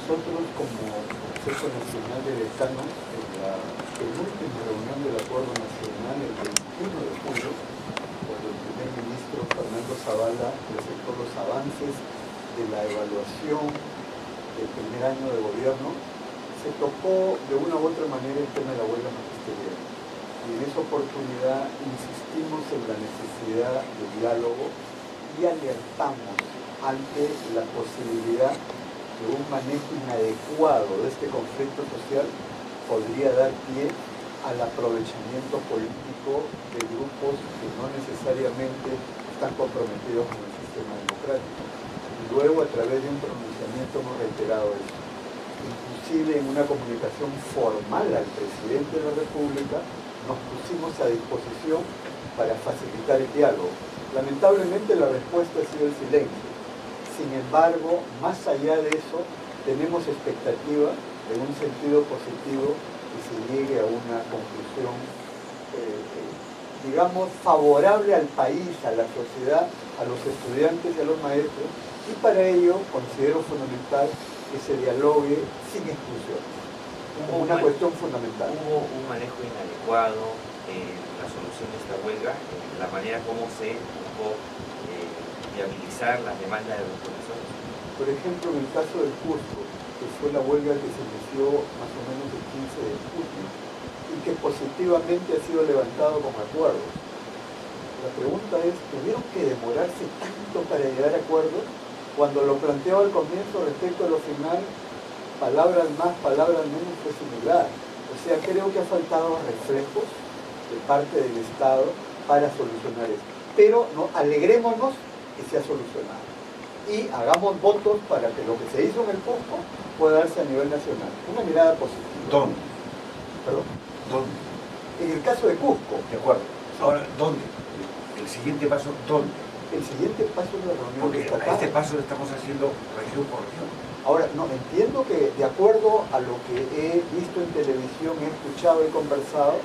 nosotros como Consejo Nacional de Decanos, en la penúltima reunión del Acuerdo Nacional el 21 de julio, cuando el primer ministro Fernando Zavala presentó los avances de la evaluación del primer año de gobierno, se tocó de una u otra manera el tema de la huelga magisterial. Y en esa oportunidad insistimos en la necesidad de diálogo y alertamos ante la posibilidad de un manejo inadecuado de este conflicto social podría dar pie al aprovechamiento político de grupos que no necesariamente están comprometidos con el sistema democrático. Y luego, a través de un pronunciamiento, hemos reiterado eso. Inclusive en una comunicación formal al presidente de la República, nos pusimos a disposición para facilitar el diálogo. Lamentablemente la respuesta ha sido el silencio. Sin embargo, más allá de eso, tenemos expectativa en un sentido positivo que se llegue a una conclusión, digamos, favorable al país, a la sociedad, a los estudiantes y a los maestros, y para ello considero fundamental que se dialogue sin exclusión. Una cuestión fundamental. Hubo un manejo inadecuado en la solución de esta huelga, en la manera como se buscó viabilizar las demandas de los profesores. Por ejemplo, en el caso del Cusco, que fue la huelga que se inició más o menos el 15 de junio y que positivamente ha sido levantado con acuerdos. La pregunta es, ¿tuvieron que demorarse tanto para llegar a acuerdos? Cuando lo planteaba al comienzo respecto a lo final, palabras más, palabras menos, fue similar. O sea, creo que ha faltado reflejos de parte del Estado para solucionar esto. Pero no, alegrémonos que se ha solucionado. Y hagamos votos para que lo que se hizo en el Cusco pueda darse a nivel nacional. Una mirada positiva. ¿Dónde? ¿Perdón? ¿Dónde? En el caso de Cusco. De acuerdo. Ahora, ¿dónde? El siguiente paso, ¿dónde? El siguiente paso es la reunión Porque estatal. a este paso lo estamos haciendo región por región. Ahora, no, entiendo que de acuerdo a lo que he visto en televisión, he escuchado, he conversado,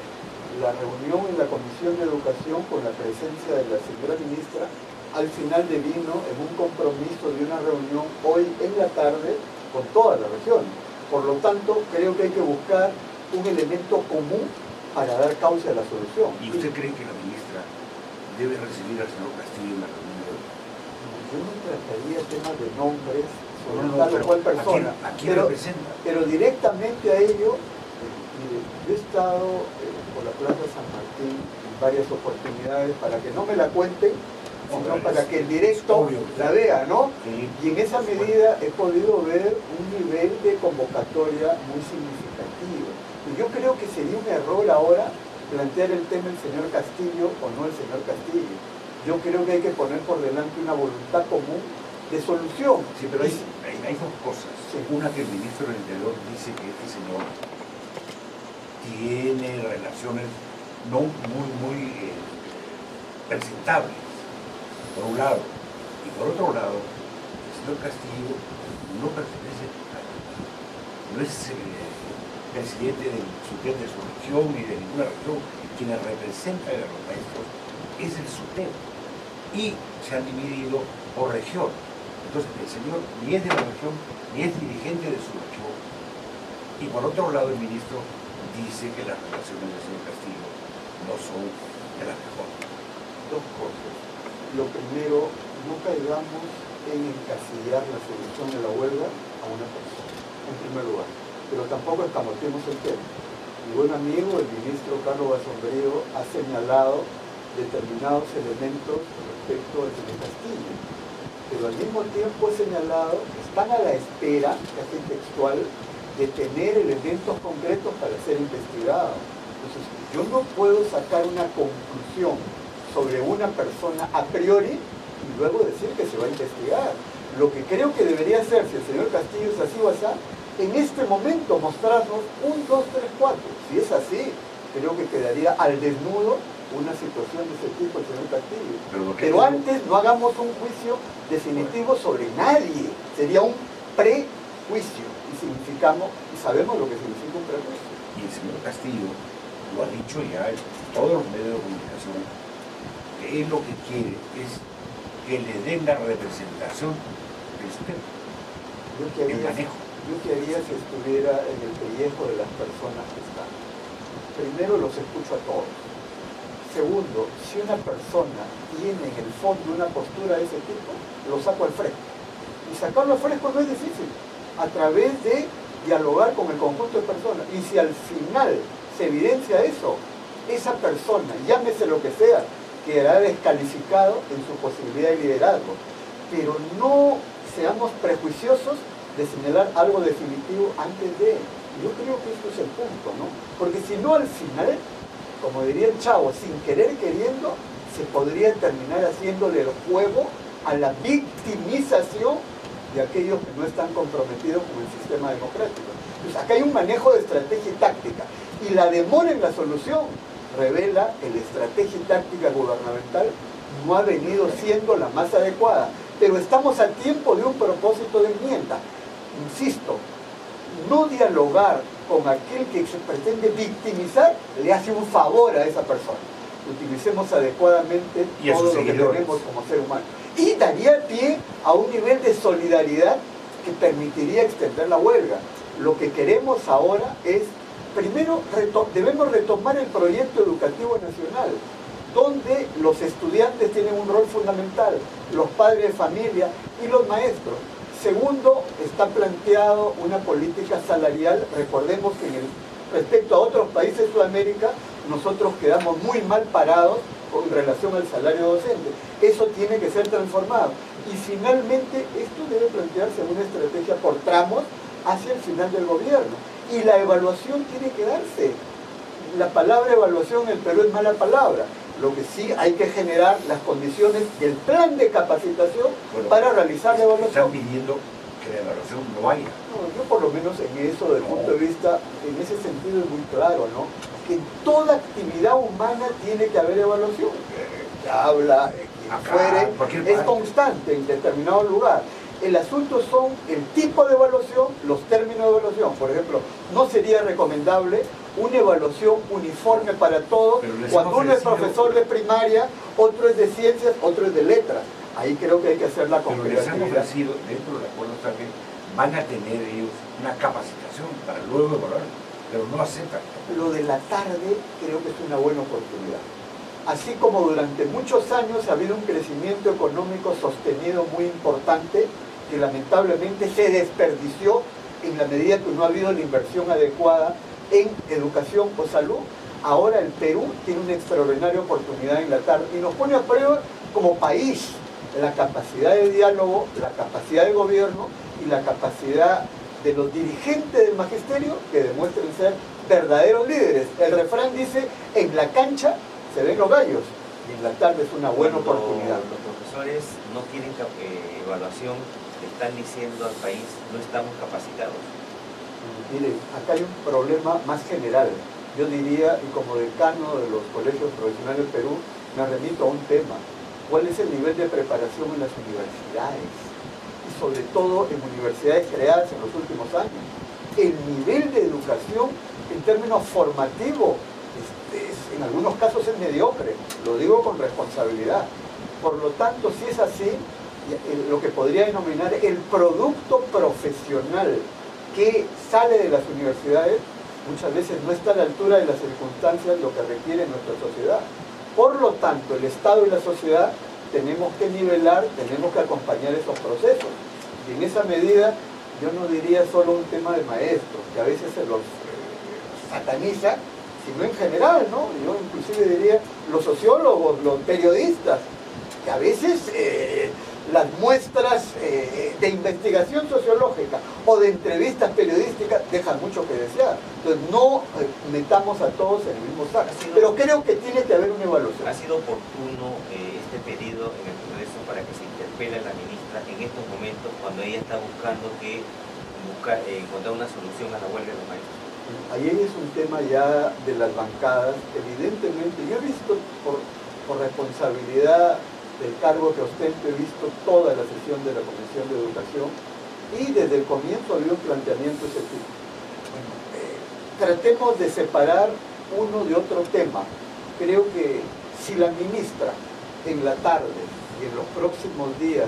la reunión en la Comisión de Educación con la presencia de la señora ministra, al final devino en un compromiso de una reunión hoy en la tarde con toda la región. Por lo tanto, creo que hay que buscar un elemento común para dar causa a la solución. ¿Y usted cree que la ministra debe recibir al señor Castillo en la reunión de hoy? Yo no trataría temas de nombres sobre No, tal o pero cual persona. ¿a quién representa? Pero directamente a ello, mire, yo he estado por la Plaza San Martín en varias oportunidades para que no me la cuenten, sino para que el directo la vea, ¿no? Sí. Y en esa medida he podido ver un nivel de convocatoria muy significativo. Y yo creo que sería un error ahora plantear el tema del señor Castillo o no el señor Castillo. Yo creo que hay que poner por delante una voluntad común de solución. Sí, pero hay dos cosas. Sí. Una, que el ministro del Interior dice que este señor tiene relaciones no muy presentables, por un lado. Y por otro lado, el señor Castillo no pertenece no es presidente del SUTEP de su región ni de ninguna región. Quienes representan a los maestros es el SUTEP. Y se han dividido por región. Entonces el señor ni es de la región, ni es dirigente de su región. Y por otro lado el ministro dice que las relaciones del señor Castillo no son de las mejores. Dos cosas. Lo primero, no caigamos en encasillar la solución de la huelga a una persona, en primer lugar. Pero tampoco escamotemos el tema. Mi buen amigo, el ministro Carlos Basombrío, ha señalado determinados elementos respecto al señor Castillo. Pero al mismo tiempo he señalado que están a la espera, casi textual, de tener elementos concretos para ser investigados. Entonces, yo no puedo sacar una conclusión sobre una persona a priori y luego decir que se va a investigar. Lo que creo que debería hacer, si el señor Castillo es así o así, en este momento mostrarnos 1, 2, 3, 4. Si es así, creo que quedaría al desnudo una situación de ese tipo el señor Castillo. Pero antes no hagamos un juicio definitivo sobre nadie. Sería un prejuicio. Y sabemos lo que significa un prejuicio. Y el señor Castillo lo ha dicho ya en todos los medios de comunicación, que él lo que quiere es que le den la representación del SUTEP, el manejo. yo qué haría si estuviera en el pellejo de las personas que están. Primero, los escucho a todos. Segundo, si una persona tiene en el fondo una postura de ese tipo, lo saco al fresco. Y sacarlo al fresco no es difícil, a través de dialogar con el conjunto de personas. Y si al final se evidencia eso, esa persona, llámese lo que sea, quedará descalificado en su posibilidad de liderazgo. Pero no seamos prejuiciosos de señalar algo definitivo antes de. Yo creo que esto es el punto, ¿no? Porque si no, al final, como diría el Chavo, sin querer queriendo, se podría terminar haciéndole el juego a la victimización de aquellos que no están comprometidos con el sistema democrático. Entonces, acá hay un manejo de estrategia y táctica, y la demora en la solución revela que la estrategia y táctica gubernamental no ha venido siendo la más adecuada. Pero estamos a tiempo de un propósito de enmienda. Insisto, no dialogar con aquel que se pretende victimizar le hace un favor a esa persona. Utilicemos adecuadamente todo lo que tenemos como ser humano. Y daría pie a un nivel de solidaridad que permitiría extender la huelga. Lo que queremos ahora es, primero, debemos retomar el proyecto educativo nacional, donde los estudiantes tienen un rol fundamental, los padres de familia y los maestros. Segundo, está planteado una política salarial. Recordemos que respecto a otros países de Sudamérica, nosotros quedamos muy mal parados con relación al salario docente. Eso tiene que ser transformado. Y finalmente, esto debe plantearse una estrategia por tramos hacia el final del gobierno. Y la evaluación tiene que darse. La palabra evaluación en el Perú es mala palabra. Lo que sí hay que generar las condiciones del plan de capacitación para realizar la evaluación. Están pidiendo que la evaluación no haya. No, yo por lo menos en eso, desde el punto de vista, en ese sentido es muy claro, ¿no? Que en toda actividad humana tiene que haber evaluación. Que habla, quien fuere, es constante en determinado lugar. El asunto son el tipo de evaluación, los términos de evaluación. Por ejemplo, no sería recomendable una evaluación uniforme para todos, cuando uno es profesor de primaria, otro es de ciencias, otro es de letras. Ahí creo que hay que hacer la comprensión. Pero les han ofrecido, dentro del acuerdo también, van a tener ellos una capacitación para luego evaluar, pero no aceptan. Lo de la tarde creo que es una buena oportunidad. Así como durante muchos años ha habido un crecimiento económico sostenido muy importante, que lamentablemente se desperdició en la medida que no ha habido la inversión adecuada en educación o salud. Ahora el Perú tiene una extraordinaria oportunidad en la tarde y nos pone a prueba como país la capacidad de diálogo, la capacidad de gobierno y la capacidad de los dirigentes del magisterio que demuestren ser verdaderos líderes. El refrán dice, en la cancha se ven los gallos, y en la tarde es una buena oportunidad. Los profesores no quieren evaluación, le están diciendo al país, no estamos capacitados. Mire, acá hay un problema más general. Yo diría, y como decano de los colegios profesionales del Perú, me remito a un tema. ¿Cuál es el nivel de preparación en las universidades? Y sobre todo en universidades creadas en los últimos años. El nivel de educación en términos formativos, en algunos casos es mediocre, lo digo con responsabilidad. Por lo tanto, si es así, lo que podría denominar el producto profesional que sale de las universidades, muchas veces no está a la altura de las circunstancias lo que requiere nuestra sociedad. Por lo tanto, el Estado y la sociedad tenemos que nivelar, tenemos que acompañar esos procesos. Y en esa medida, yo no diría solo un tema de maestros, que a veces se los sataniza, sino en general, ¿no? Yo inclusive diría los sociólogos, los periodistas, que a veces las muestras de investigación sociológica o de entrevistas periodísticas dejan mucho que desear. Entonces no metamos a todos en el mismo saco. Pero creo que tiene que haber una evaluación. ¿Ha sido oportuno este pedido en el Congreso para que se interpele a la ministra en estos momentos cuando ella está buscando encontrar una solución a la huelga de los maestros? Ahí es un tema ya de las bancadas. Evidentemente, yo he visto por responsabilidad del cargo que ostento, he visto toda la sesión de la Comisión de Educación y desde el comienzo había un planteamiento de ese tipo. Tratemos de separar uno de otro tema. Creo que si la ministra en la tarde y en los próximos días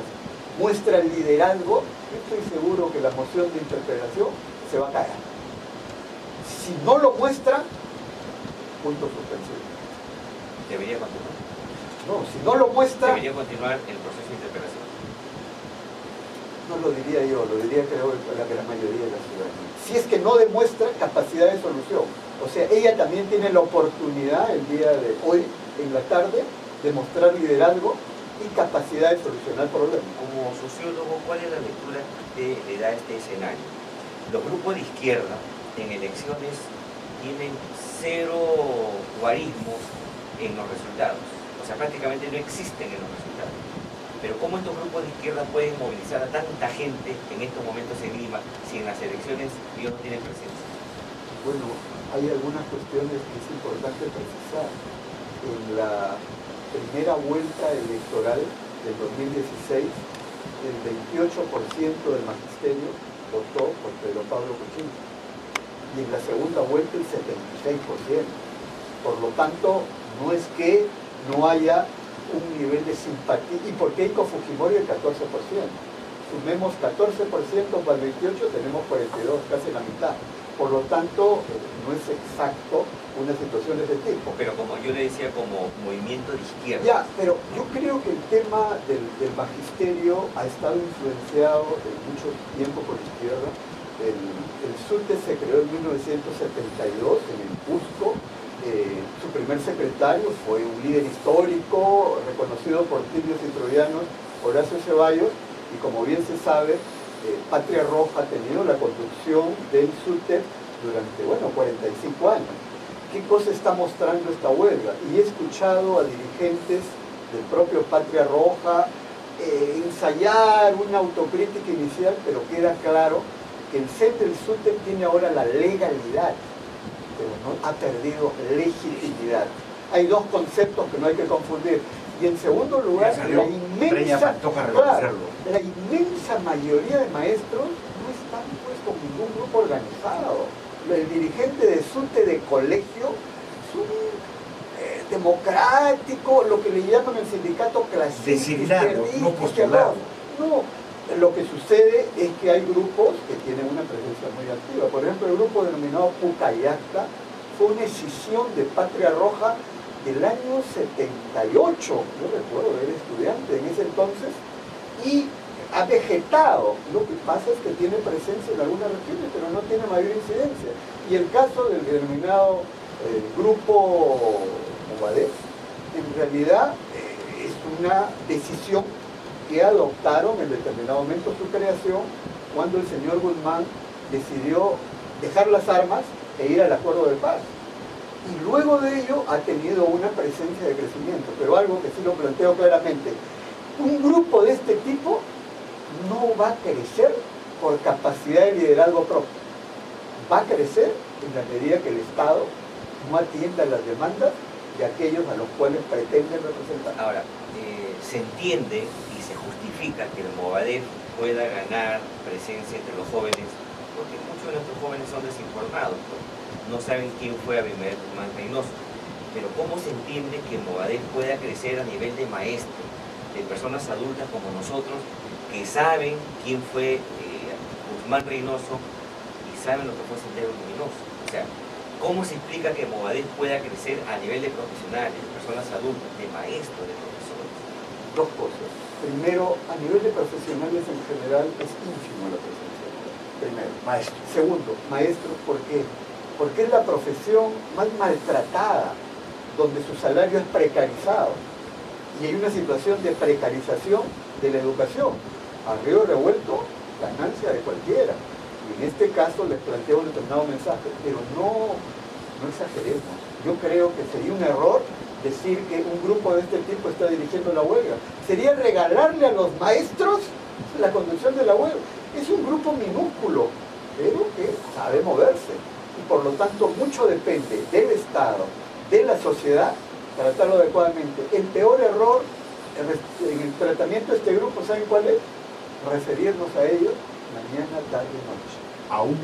muestra el liderazgo, estoy seguro que la moción de interpelación se va a caer. Si no lo muestra, punto suspensivo. Debería continuar. No, si no lo muestra, Debería continuar el proceso de interpelación. no lo diría yo, lo diría creo la gran mayoría de la ciudadanía. Si es que no demuestra capacidad de solución. O sea, ella también tiene la oportunidad el día de hoy, en la tarde, de mostrar liderazgo y capacidad de solucionar problemas. Como sociólogo, ¿cuál es la lectura que le da a este escenario? Los grupos de izquierda en elecciones tienen cero guarismos en los resultados. O sea, prácticamente no existen en los resultados. Pero ¿cómo estos grupos de izquierda pueden movilizar a tanta gente en estos momentos en Lima si en las elecciones ellos no tienen presencia? Bueno, hay algunas cuestiones que es importante precisar. En la primera vuelta electoral del 2016, el 28% del magisterio votó por Pedro Pablo Kuczynski y en la segunda vuelta el 76%. Por lo tanto, no es que no haya un nivel de simpatía. ¿Y por qué Keiko Fujimori el 14%? Sumemos 14% para el 28, tenemos 42, casi la mitad. Por lo tanto, no es exacto una situación de ese tipo. Pero como yo le decía, como movimiento de izquierda. Ya, pero yo creo que el tema del magisterio ha estado influenciado de mucho tiempo por la izquierda. El SUTE se creó en 1972 en el Cusco. Su primer secretario fue un líder histórico, reconocido por tibios y troyanos, Horacio Ceballos, y como bien se sabe, Patria Roja ha tenido la conducción del SUTE durante, 45 años. ¿Qué cosa está mostrando esta huelga? Y he escuchado a dirigentes del propio Patria Roja ensayar una autocrítica inicial, pero queda claro que el CET del SUTE tiene ahora la legalidad, pero no ha perdido legitimidad. Hay dos conceptos que no hay que confundir. Y en segundo lugar, la inmensa mayoría de maestros no están pues con ningún grupo organizado. El dirigente de SUTE de colegio es un democrático, lo que le llaman el sindicato clasista. Designado, no postulado. No, lo que sucede es que hay grupos que tienen una presencia muy activa. Por ejemplo, el grupo denominado Pucallacta fue una escisión de Patria Roja del año 78, yo recuerdo, era estudiante en ese entonces, y ha vegetado. Lo que pasa es que tiene presencia en algunas regiones, pero no tiene mayor incidencia. Y el caso del denominado grupo Movadef, en realidad es una decisión que adoptaron en determinado momento su creación, cuando el señor Guzmán decidió dejar las armas e ir al acuerdo de paz. Y luego de ello ha tenido una presencia de crecimiento, pero algo que sí lo planteo claramente, un grupo de este tipo no va a crecer por capacidad de liderazgo propio, va a crecer en la medida que el Estado no atienda las demandas de aquellos a los cuales pretenden representar. Ahora, se entiende y se justifica que el Movadef pueda ganar presencia entre los jóvenes, porque muchos de nuestros jóvenes son desinformados, no saben quién fue Abimael Guzmán Reynoso. Pero ¿cómo se entiende que el Movadef pueda crecer a nivel de maestro, de personas adultas como nosotros, que saben quién fue Guzmán Reynoso y saben lo que fue Sendero Luminoso? O sea, ¿cómo se explica que Movadef pueda crecer a nivel de profesionales, de personas adultas, de maestros, de profesores? Dos cosas. Primero, a nivel de profesionales en general es ínfimo la presencia. Primero. Maestro. Segundo, maestros, ¿por qué? Porque es la profesión más maltratada, donde su salario es precarizado. Y hay una situación de precarización de la educación. A río revuelto, ganancia de cualquiera. Y en este caso les planteo un determinado mensaje, pero no exageremos. Yo creo que sería un error decir que un grupo de este tipo está dirigiendo la huelga. Sería regalarle a los maestros la conducción de la huelga. Es un grupo minúsculo, pero que sabe moverse. Y por lo tanto mucho depende del Estado, de la sociedad, tratarlo adecuadamente. El peor error en el tratamiento de este grupo, ¿saben cuál es? Referirnos a ellos mañana, tarde y noche. Aún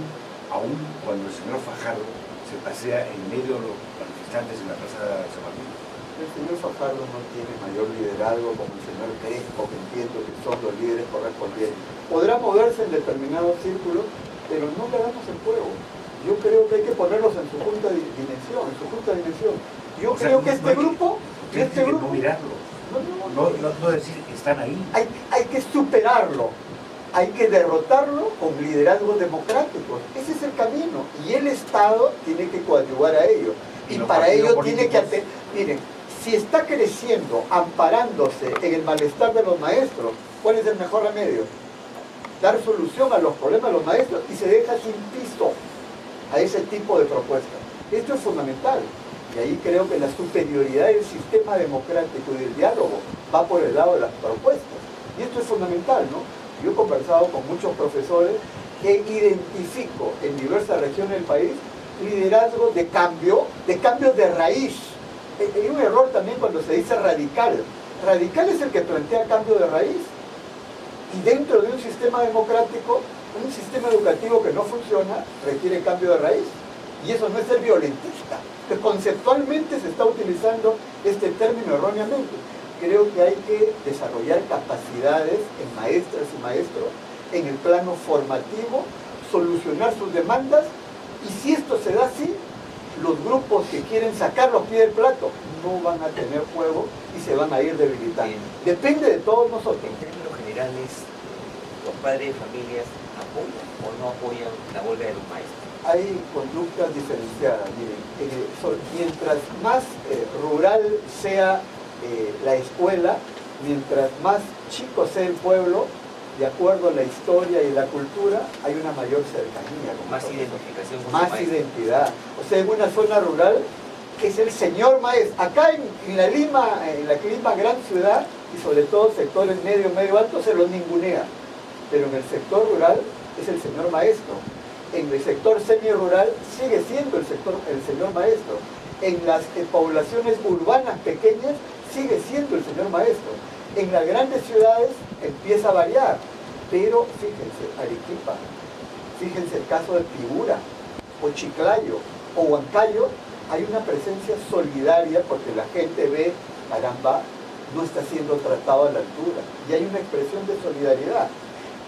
cuando el señor Fajardo se pasea en medio de los manifestantes en la Plaza de San Martín. El señor Fajardo no tiene mayor liderazgo como el señor Crespo, que entiendo que son los líderes correspondientes. Podrá moverse en determinados círculos, pero no le damos el juego. Yo creo que hay que ponerlos en su justa dimensión, Yo creo que este grupo... No mirarlo, no decir que están ahí. Hay que superarlo, hay que derrotarlo con liderazgos democráticos. Ese es el camino. Y el Estado tiene que coadyuvar a ello. Y para ello tiene que hacer... Miren, si está creciendo amparándose en el malestar de los maestros, ¿cuál es el mejor remedio? Dar solución a los problemas de los maestros y se deja sin piso a ese tipo de propuestas. Esto es fundamental. Y ahí creo que la superioridad del sistema democrático y del diálogo va por el lado de las propuestas. Y esto es fundamental, ¿no? Yo he conversado con muchos profesores que identifico en diversas regiones del país liderazgo de cambio de raíz. Hay un error también cuando se dice radical. Radical es el que plantea cambio de raíz. Y dentro de un sistema democrático, un sistema educativo que no funciona requiere cambio de raíz. Y eso no es ser violentista. Que conceptualmente se está utilizando este término erróneamente. Creo que hay que desarrollar capacidades en maestras y maestros en el plano formativo, solucionar sus demandas, y si esto se da así, los grupos que quieren sacar los pies del plato no van a tener juego y se van a ir debilitando. Depende de todos nosotros. En términos generales, ¿los padres de familias apoyan o no apoyan la huelga de los maestros? Hay conductas diferenciadas. Miren, mientras más rural sea la escuela, mientras más chico sea el pueblo, de acuerdo a la historia y la cultura, hay una mayor cercanía. Más identificación con más identidad. O sea, en una zona rural es el señor maestro. Acá en la Lima gran ciudad, y sobre todo sectores medio alto, se los ningunea. Pero en el sector rural es el señor maestro. En el sector semi-rural sigue siendo el señor maestro. En las poblaciones urbanas pequeñas sigue siendo el señor maestro. En las grandes ciudades empieza a variar, pero fíjense, Arequipa, fíjense el caso de Piura, o Chiclayo, o Huancayo, hay una presencia solidaria porque la gente ve, caramba, no está siendo tratado a la altura, y hay una expresión de solidaridad.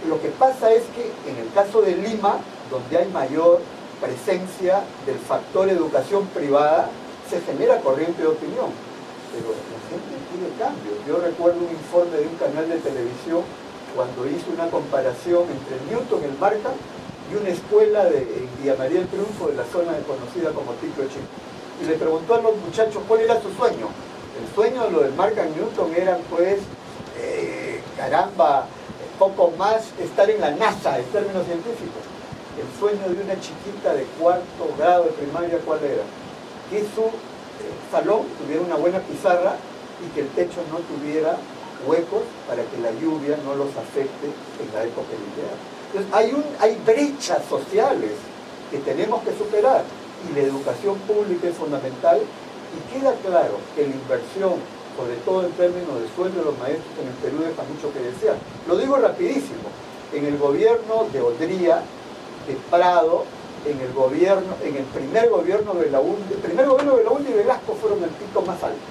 Lo que pasa es que en el caso de Lima, donde hay mayor presencia del factor educación privada, se genera corriente de opinión. Pero la gente pide cambios. Yo recuerdo un informe de un canal de televisión cuando hizo una comparación entre Newton, el Marca, y una escuela en Villa María del Triunfo, de la zona conocida como Ticlo Chico. Y le preguntó a los muchachos cuál era su sueño. El sueño de lo del Marca y Newton era, pues, caramba, poco más estar en la NASA, en términos científicos. El sueño de una chiquita de 4º grado de primaria, ¿cuál era? Que su salón tuviera una buena pizarra y que el techo no tuviera huecos para que la lluvia no los afecte en la época de invierno. Entonces hay brechas sociales que tenemos que superar y la educación pública es fundamental, y queda claro que la inversión, sobre todo en términos de sueldo de los maestros en el Perú, deja mucho que desear. Lo digo rapidísimo. En el gobierno de Odría, de Prado, en el primer gobierno de Belaúnde y Velasco fueron el pico más alto.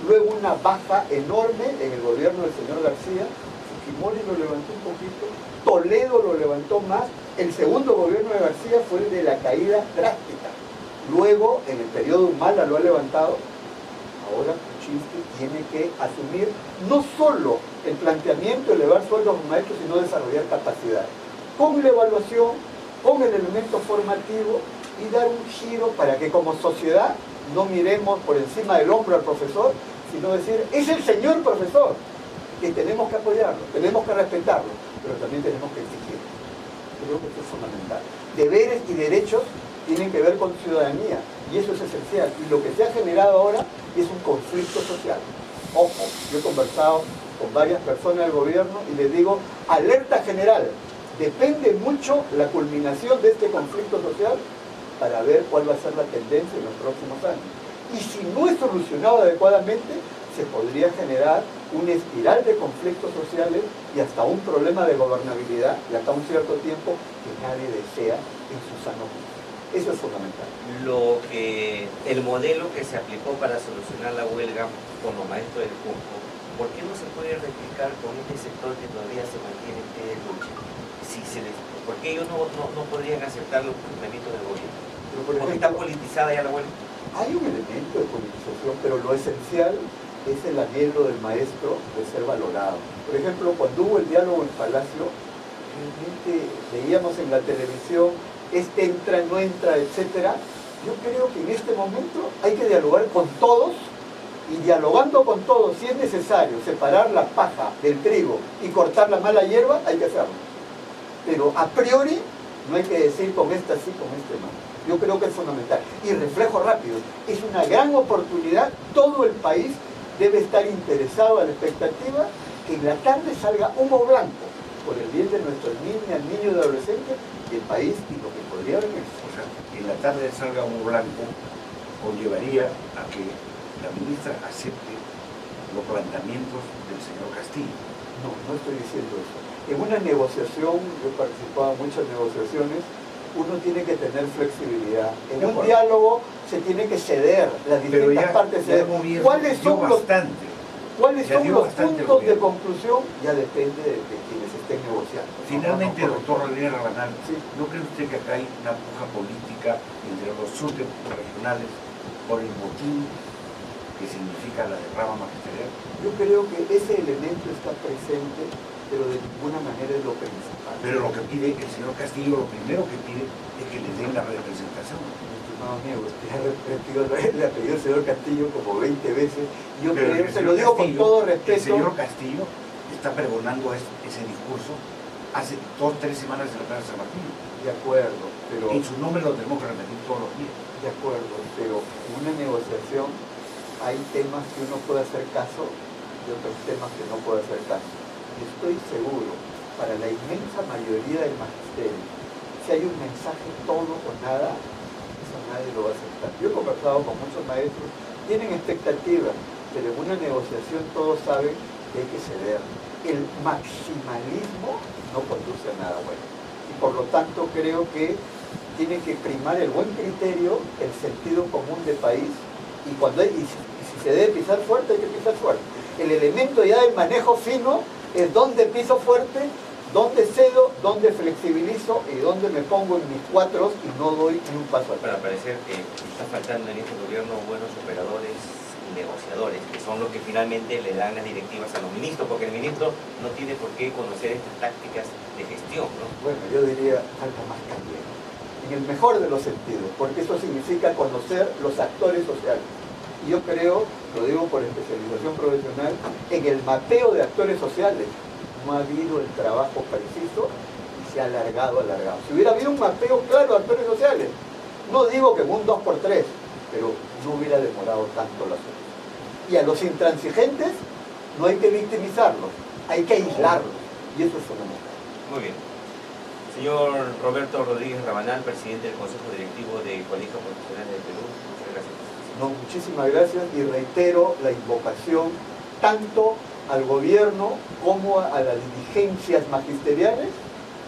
Luego una baja enorme en el gobierno del señor García, Fujimori lo levantó un poquito, Toledo lo levantó más, el segundo gobierno de García fue el de la caída drástica. Luego, en el periodo Humala lo ha levantado. Ahora Kuczynski tiene que asumir no solo el planteamiento de elevar sueldos a los maestros, sino desarrollar capacidades. Con la evaluación, con el elemento formativo, y dar un giro para que como sociedad no miremos por encima del hombro al profesor, sino decir, es el señor profesor, que tenemos que apoyarlo, tenemos que respetarlo, pero también tenemos que exigirlo. Creo que eso es fundamental. Deberes y derechos tienen que ver con ciudadanía, y eso es esencial. Y lo que se ha generado ahora es un conflicto social. Ojo, yo he conversado con varias personas del gobierno y les digo, alerta general, depende mucho la culminación de este conflicto social para ver cuál va a ser la tendencia en los próximos años. Y si no es solucionado adecuadamente, se podría generar una espiral de conflictos sociales y hasta un problema de gobernabilidad y hasta un cierto tiempo que nadie desea en su sano juicio. Eso es fundamental. El modelo que se aplicó para solucionar la huelga con los maestros del Cusco, ¿por qué no se puede replicar con este sector que todavía se mantiene en pie de lucha? ¿Por qué ellos no podrían aceptar los planteamientos del gobierno? Pero, por Porque ejemplo, está politizada ya la huelga. hay un elemento de politización, pero lo esencial es el anhelo del maestro de ser valorado. Por ejemplo, cuando hubo el diálogo en Palacio, realmente veíamos en la televisión, entra, no entra, etcétera. Yo creo que en este momento hay que dialogar con todos, y dialogando con todos, si es necesario separar la paja del trigo y cortar la mala hierba, hay que hacerlo. Pero a priori no hay que decir con esta sí, con este no. Yo creo que es fundamental. Y reflejo rápido, es una gran oportunidad, todo el país debe estar interesado a la expectativa que en la tarde salga humo blanco por el bien de nuestros niñas, niños y adolescentes del país y lo que podría venir. O sea, que en la tarde salga humo blanco conllevaría a que la ministra acepte los planteamientos del señor Castillo. No, no estoy diciendo eso. En una negociación, yo he participado en muchas negociaciones, uno tiene que tener flexibilidad. En un diálogo se tiene que ceder, las distintas partes ceder. ¿Cuáles son los puntos de conclusión? Ya depende de quienes estén negociando. Finalmente, doctor Rodríguez Rabanal, ¿no cree usted que acá hay una puja política entre los subregionales por el motín que significa la derrama magisterial? Yo creo que ese elemento está presente, pero de ninguna manera es lo principal. Pero lo que pide el señor Castillo, lo primero que pide es que le den la representación. No, amigo, le ha pedido al señor Castillo como 20 veces. Yo creo, se lo digo con todo respeto. El señor Castillo está pregonando ese discurso hace 2 o 3 semanas en la Plaza San Martín. De acuerdo, pero... En su nombre lo tenemos que repetir todos los días. De acuerdo, pero en una negociación hay temas que uno puede hacer caso y otros temas que no puede hacer caso. Y estoy seguro, para la inmensa mayoría del magisterio, si hay un mensaje todo o nada, eso nadie lo va a aceptar. Yo he conversado con muchos maestros, tienen expectativas, pero en una negociación todos saben que hay que ceder. El maximalismo no conduce a nada bueno. Y por lo tanto creo que tiene que primar el buen criterio, el sentido común de país, y si se debe pisar fuerte, hay que pisar fuerte. El elemento ya del manejo fino es dónde piso fuerte, dónde cedo, dónde flexibilizo y dónde me pongo en mis cuatros y no doy ni un paso atrás. Para parecer que está faltando en este gobierno buenos operadores y negociadores, que son los que finalmente le dan las directivas a los ministros, porque el ministro no tiene por qué conocer estas tácticas de gestión, ¿no? Bueno, yo diría falta más también, en el mejor de los sentidos, porque eso significa conocer los actores sociales. Y yo creo, lo digo por especialización profesional, en el mapeo de actores sociales no ha habido el trabajo preciso y se ha alargado. Si hubiera habido un mapeo claro de actores sociales, no digo que en un 2x3, pero no hubiera demorado tanto la solución. Y a los intransigentes no hay que victimizarlos, hay que aislarlos, y eso es fundamental. Muy bien. Señor Roberto Rodríguez Rabanal, presidente del Consejo Directivo del Colegio Profesional del Perú, muchas gracias. No, muchísimas gracias y reitero la invocación tanto al gobierno como a las dirigencias magisteriales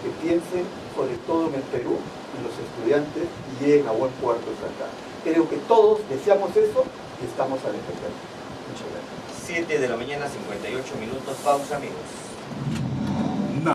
que piensen sobre todo en el Perú y los estudiantes y lleguen a buen puerto hasta acá. Creo que todos deseamos eso y estamos a la expectativa. Muchas gracias. 7 de la mañana, 58 minutos. Pausa, amigos.